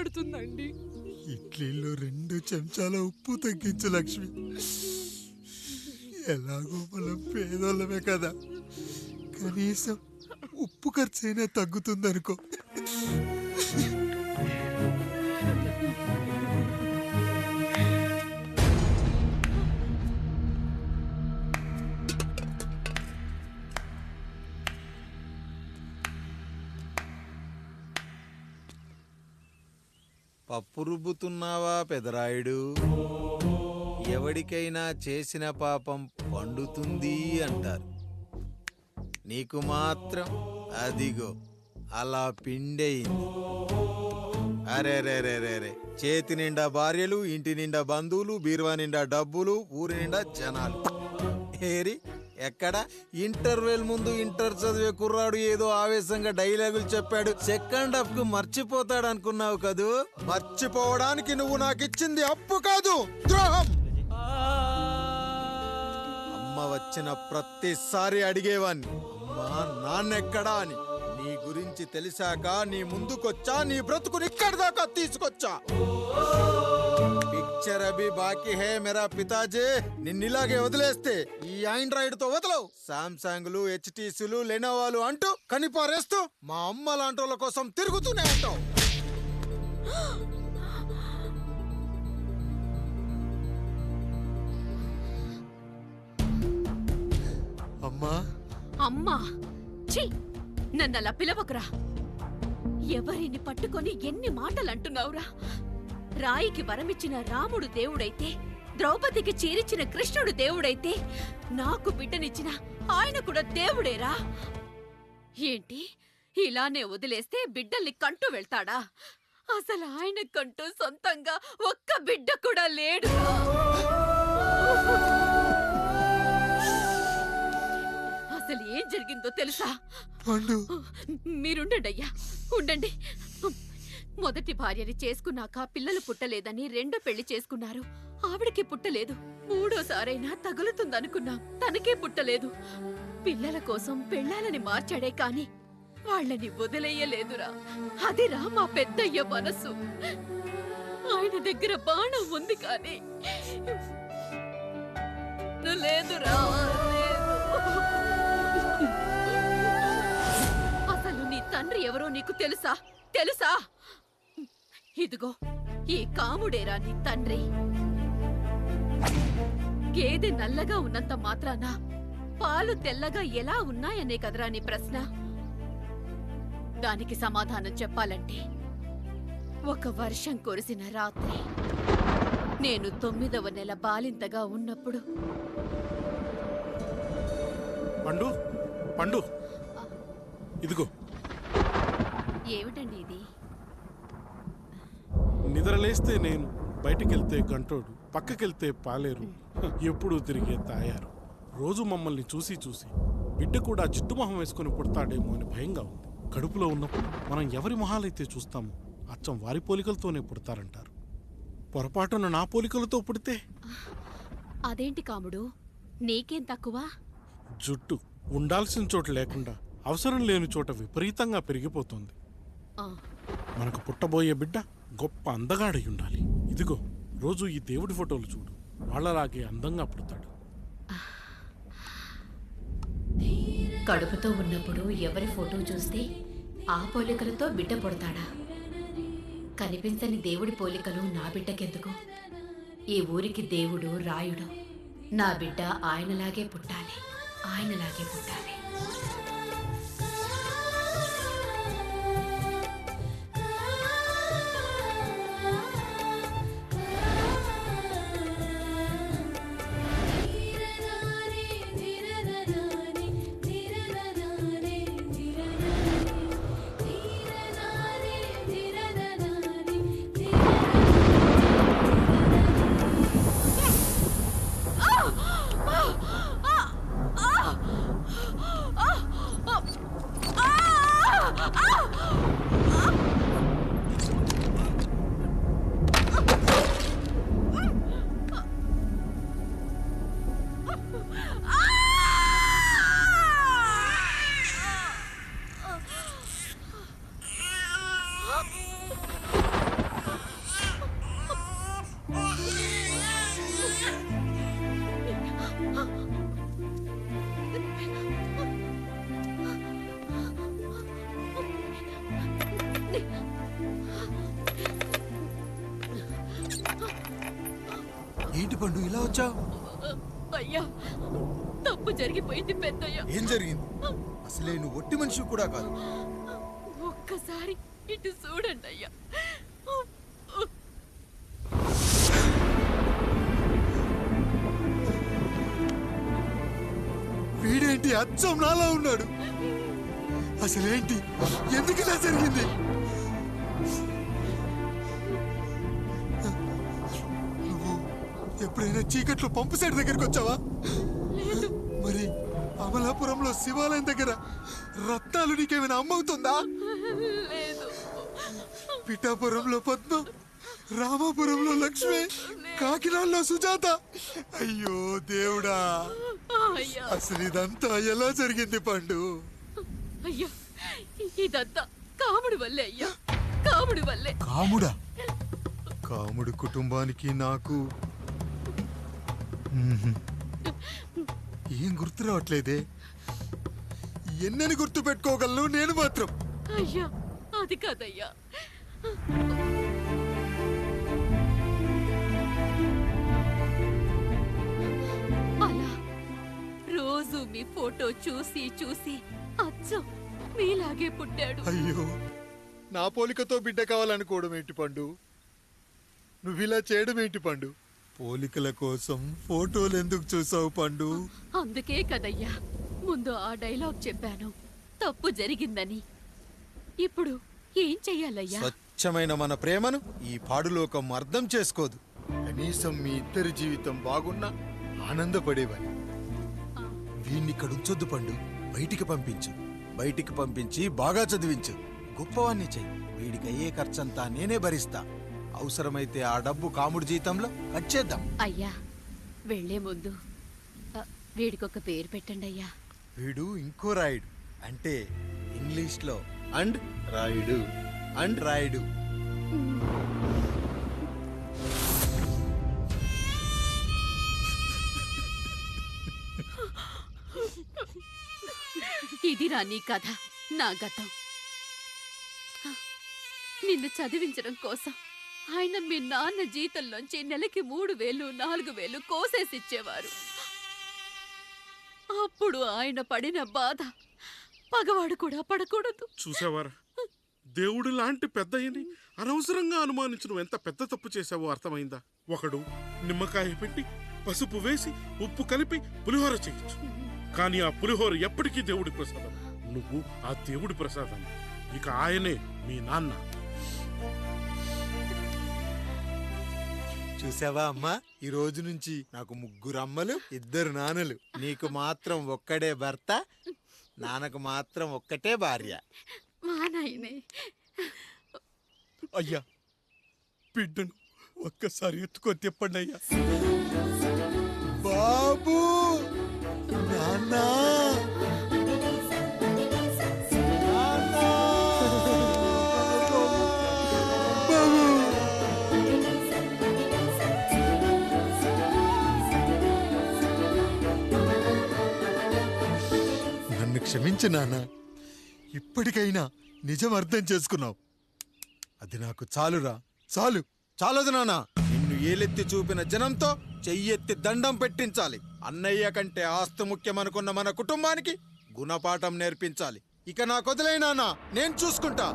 పడుతుందండి. ఇడ్లీలో 2 చెంచాల ఉప్పు తగ్గించు లక్ష్మి. ఎలాగో మనం పేదోళ్ళమే కదా, కనీసం ఉప్పు ఖర్చైనా తగ్గుతుందనుకో. పప్పు రుబ్బుతున్నావా పెదరాయుడు? ఎవడికైనా చేసిన పాపం పండుతుంది అంటారు. నీకు మాత్రం అదిగో అలా పిండయింది. అరే రే రే రే రే, చేతి నిండా భార్యలు, ఇంటి నిండా బంధువులు, బీరువా నిండా డబ్బులు, ఊరి నిండా జనాలు. ఏరి ఎక్కడ? ఇంటర్వెల్ ముందు ఇంటర్ చదివే కుర్రాడు ఏదో ఆవేశంగా డైలాగులు చెప్పాడు, సెకండ్ హాఫ్ కు మర్చిపోతాడు అనుకున్నావు కదూ? మర్చిపోవడానికి నువ్వు నాకు ఇచ్చింది అప్పు కాదు, ద్రోహం. అమ్మ వచ్చిన ప్రతిసారి అడిగేవాన్ని, అమ్మా నాన్నెక్కడా అని. నీ గురించి తెలిసాక నీ ముందుకొచ్చా, నీ బ్రతుకుని ఇక్కడి దాకా తీసుకొచ్చా. పిక్చర్ అభి బాకీ హే మేరా పితాజీ. నిన్నిలాగే వదిలేస్తే ఈ ఆండ్రాయిడ్ తో వదలవు. సామ్సంగ్లు, హెచ్టీసీలు, లెనోవాలు అంటూ కనిపారేస్తూ మా అమ్మ లాంటోళ్ళ కోసం తిరుగుతూనే ఉంటావు. అమ్మా అమ్మా ఛీ, నన్నలా పిలవకురా. ఎవరిని పట్టుకొని ఎన్ని మాటలు అంటున్నావురా? రాయికి వరమిచ్చిన రాముడు దేవుడైతే, ద్రౌపదికి చీరిచ్చిన కృష్ణుడు దేవుడైతే, నాకు బిడ్డనిచ్చిన ఆయన కూడా దేవుడేరా. ఏంటి ఇలానే వదిలేస్తే బిడ్డల్ని కంటూ వెళ్తాడా? అసలు ఆయన కంటూ సొంతంగా ఒక్క బిడ్డ కూడా లేడు. అసలు ఏం జరిగిందో తెలుసా? మీరుండండి అయ్యా, ఉండండి. మొదటి భార్యని చేసుకున్నాక పిల్లలు పుట్టలేదని రెండో పెళ్లి చేసుకున్నారు. ఆవిడకి పుట్టలేదు. మూడోసారైనా తగులుతుందనుకున్నాం, తనకే పుట్టలేదు. పిల్లల కోసం పెళ్ళాలని మార్చాడే కాని వాళ్ళని వదిలేయలేదురా. అదిరా మా పెద్దయ్య మనసు. ఆయన దగ్గర బాణం ఉంది కానీ లేదురా, లేదు. అసలు నీ తండ్రి ఎవరో నీకు తెలుసా? తెలుసా? ఇదిగో ఈ కాముడేరా నీ తండ్రి. గేదె నల్లగా ఉన్నంత మాత్రాన పాలు తెల్లగా ఎలా ఉన్నాయనే కదరా నీ ప్రశ్న. దానికి సమాధానం చెప్పాలంటే, ఒక వర్షం కురిసిన రాత్రి నేను 9వ నెల బాలింతగా ఉన్నప్పుడు. పండు పండు, ఇదిగో. ఏమిటండి ఇది? నిద్రలేస్తే నేను, బయటికెళ్తే గంటోడు, పక్కకెళ్తే పాలేరు, ఎప్పుడూ తిరిగే తాయారు. రోజు మమ్మల్ని చూసి చూసి బిడ్డ కూడా జిడ్డు మొహం వేసుకుని పుడతాడేమో అని భయంగా ఉంది. కడుపులో ఉన్నప్పుడు మనం ఎవరి మొహాలైతే చూస్తామో అచ్చం వారి పోలికలతోనే పుడతారంటారు. పొరపాటున నా పోలికలతో పుడితే? అదేంటి కాముడు, నీకేం తక్కువ? జుట్టు ఉండాల్సిన చోట లేకుండా అవసరం లేని చోట విపరీతంగా పెరిగిపోతుంది. మనకు పుట్టబోయే బిడ్డ గొప్ప అందగాడై ఉండాలి. ఇదిగో రోజు ఈ దేవుడి ఫోటోలు చూడు, వాళ్ళలాగే అందంగా పుడతాడు. కడుపుతో ఉన్నప్పుడు ఎవరి ఫోటో చూస్తే ఆ పోలికలతో బిడ్డ పుడతాడా? కనిపించని దేవుడి పోలికలు నా బిడ్డకెందుకు? ఈ ఊరికి దేవుడు రాయుడు. నా బిడ్డ ఆయనలాగే పుట్టాలి, ఆయనలాగే పుట్టాలి. ఏంటి పండు ఇలా వచ్చావు? అయ్యా, తప్పు జరిగిపోయింది పెద్దయ్య. ఏం జరిగింది? అసలే నువ్వు ఒట్టి మనిషి కూడా కాదు. ఒక్కసారి ఇటు చూడండి అయ్యా. వీడేంటి అచ్చం నాలా ఉన్నాడు? అసలేంటి, ఎందుకు ఇలా జరిగింది? నువ్వు ఎప్పుడైనా చీకట్లో పంపు సైడ్ దగ్గరికి వచ్చావా? మరి అమలాపురంలో శివాలయం దగ్గర రత్నాలు నీకేమైనా అమ్మవుతుందా? లేదు. పిఠాపురంలో పద్మ, రామాపురంలో లక్ష్మి, కాకినాడలో సుజాత. అయ్యో దేవుడా, అయ్యా, అసలు ఇదంతా ఎలా జరిగింది పండు? అయ్యా, ఇదంతా కాముడి వల్లే అయ్యా, కాముడి వల్లే. కాముడా? కాముడు కుటుంబానికి నాకు ఏం గుర్తు రావట్లేదే. ఎన్నని గుర్తు పెట్టుకోగలను నేను మాత్రం. అయ్యా, అది కాదయ్యా. అలా రోజు మీ ఫోటో చూసి చూసి అచ్చం మీలాగే పుట్టాడు. అయ్యో, నా పోలికతో బిడ్డ కావాలనుకోవడం ఏంటి పండు? నువ్విలా చేయడం ఏంటి పండు? పోలికల కోసం ఫోటోలు ఎందుకు చూసావు పండు? అందుకే కదయ్యా ముందు ఆ డైలాగ్ చెప్పాను, తప్పు జరిగిందని. ఇప్పుడు ఏం చెయ్యాలయ్యా? స్వచ్ఛమైన మన ప్రేమను ఈ పాడులోకం అర్థం చేసుకోదు. కనీసం మీ ఇద్దరి జీవితం బాగున్నా ఆనందపడేవాని. వీణ్ణి ఇక్కడ ఉంచొద్దు పండు, బయటికి పంపించు. బయటికి పంపించి బాగా చదివించు, గొప్పవాణ్ణి చెయ్యి. వీడికి అయ్యే ఖర్చంతా నేనే భరిస్తా. అవసరమైతే ఆ డబ్బు కాముడి జీతంలో కట్ చేద్దాం. అయ్యా, వెళ్లే ముందు వీడికొక పేరు పెట్టండి అయ్యా. వీడు ఇంకో రాయుడు, అంటే ఇంగ్లీష్ లో అండ్ రాయుడు, అండ్ రాయుడు. ఇది రా నీ కథ, నా గతం. నిన్ను చదివించడం కోసం ఆయన మీ నాన్న జీతంలోంచి నెలకి 3,000, 4,000 కోసేసిచ్చేవారు. అప్పుడు ఆయన పడిన బాధ పగవాడు కూడా పడకూడదు. చూసావారా, దేవుడు లాంటి పెద్దయ్యని అనవసరంగా అనుమానించు ఎంత పెద్ద తప్పు చేశావో అర్థమైందా? ఒకడు నిమ్మకాయ పెట్టి పసుపు వేసి ఉప్పు కలిపి పులిహోర చేయొచ్చు, కానీ ఆ పులిహోర ఎప్పటికీ దేవుడి ప్రసాదం. నువ్వు ఆ దేవుడి ప్రసాదం, ఇక ఆయనే మీ నాన్న. చూసావా అమ్మా, ఈ రోజు నుంచి నాకు 3 అమ్మలు, 2 నాన్నలు. నీకు మాత్రం ఒక్కడే భర్త, నాన్నకు మాత్రం ఒక్కటే భార్య. మా నాయనే. అయ్యా, బిడ్డను ఒక్కసారి ఎత్తుకొని తిప్పండి అయ్యా. బాబు, నాన్నా, నాన్నా. బాబు, నన్ను క్షమించు నాన్న. ఇప్పటికైనా నిజం అర్థం చేసుకున్నావు. అది నాకు చాలురా, చాలు. చాలదు నాన్న, నిన్ను ఏలెత్తి చూపిన జనంతో చెయ్యెత్తి దండం పెట్టించాలి. అన్నయ్య కంటే ఆస్తి ముఖ్యమనుకున్న మన కుటుంబానికి గుణపాఠం నేర్పించాలి. ఇక నాకు వదిలేయ్ నాన్న, నేను చూసుకుంటా.